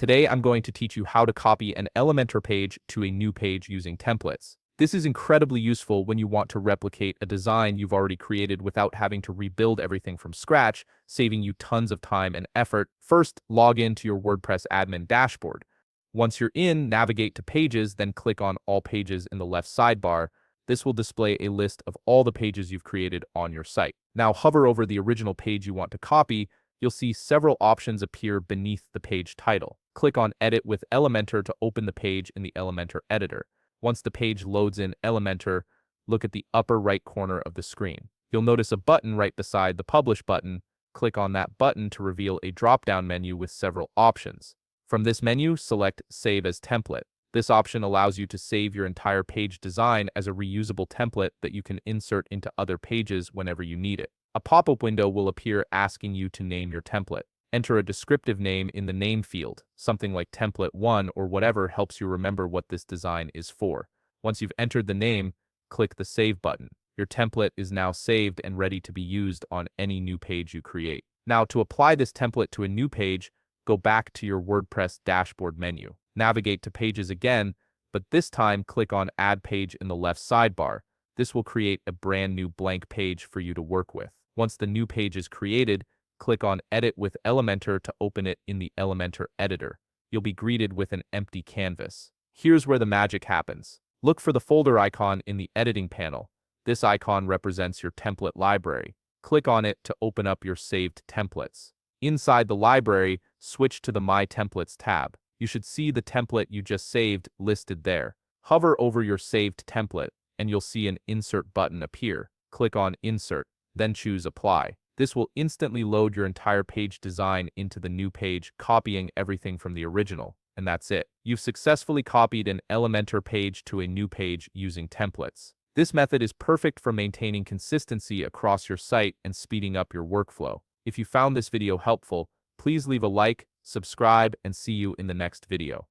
Today, I'm going to teach you how to copy an Elementor page to a new page using templates. This is incredibly useful when you want to replicate a design you've already created without having to rebuild everything from scratch, saving you tons of time and effort. First, log into your WordPress admin dashboard. Once you're in, navigate to Pages, then click on All Pages in the left sidebar. This will display a list of all the pages you've created on your site. Now hover over the original page you want to copy. You'll see several options appear beneath the page title. Click on Edit with Elementor to open the page in the Elementor editor. Once the page loads in Elementor, look at the upper right corner of the screen. You'll notice a button right beside the Publish button. Click on that button to reveal a drop-down menu with several options. From this menu, select Save as Template. This option allows you to save your entire page design as a reusable template that you can insert into other pages whenever you need it. A pop-up window will appear asking you to name your template. Enter a descriptive name in the name field. Something like Template 1 or whatever helps you remember what this design is for. Once you've entered the name, click the Save button. Your template is now saved and ready to be used on any new page you create. Now, to apply this template to a new page, go back to your WordPress dashboard menu. Navigate to Pages again, but this time click on Add Page in the left sidebar. This will create a brand new blank page for you to work with. Once the new page is created, click on Edit with Elementor to open it in the Elementor editor. You'll be greeted with an empty canvas. Here's where the magic happens. Look for the folder icon in the editing panel. This icon represents your template library. Click on it to open up your saved templates. Inside the library, switch to the My Templates tab. You should see the template you just saved listed there. Hover over your saved template, and you'll see an Insert button appear. Click on Insert, then choose Apply. This will instantly load your entire page design into the new page, copying everything from the original. And that's it. You've successfully copied an Elementor page to a new page using templates. This method is perfect for maintaining consistency across your site and speeding up your workflow. If you found this video helpful, please leave a like, subscribe, and see you in the next video.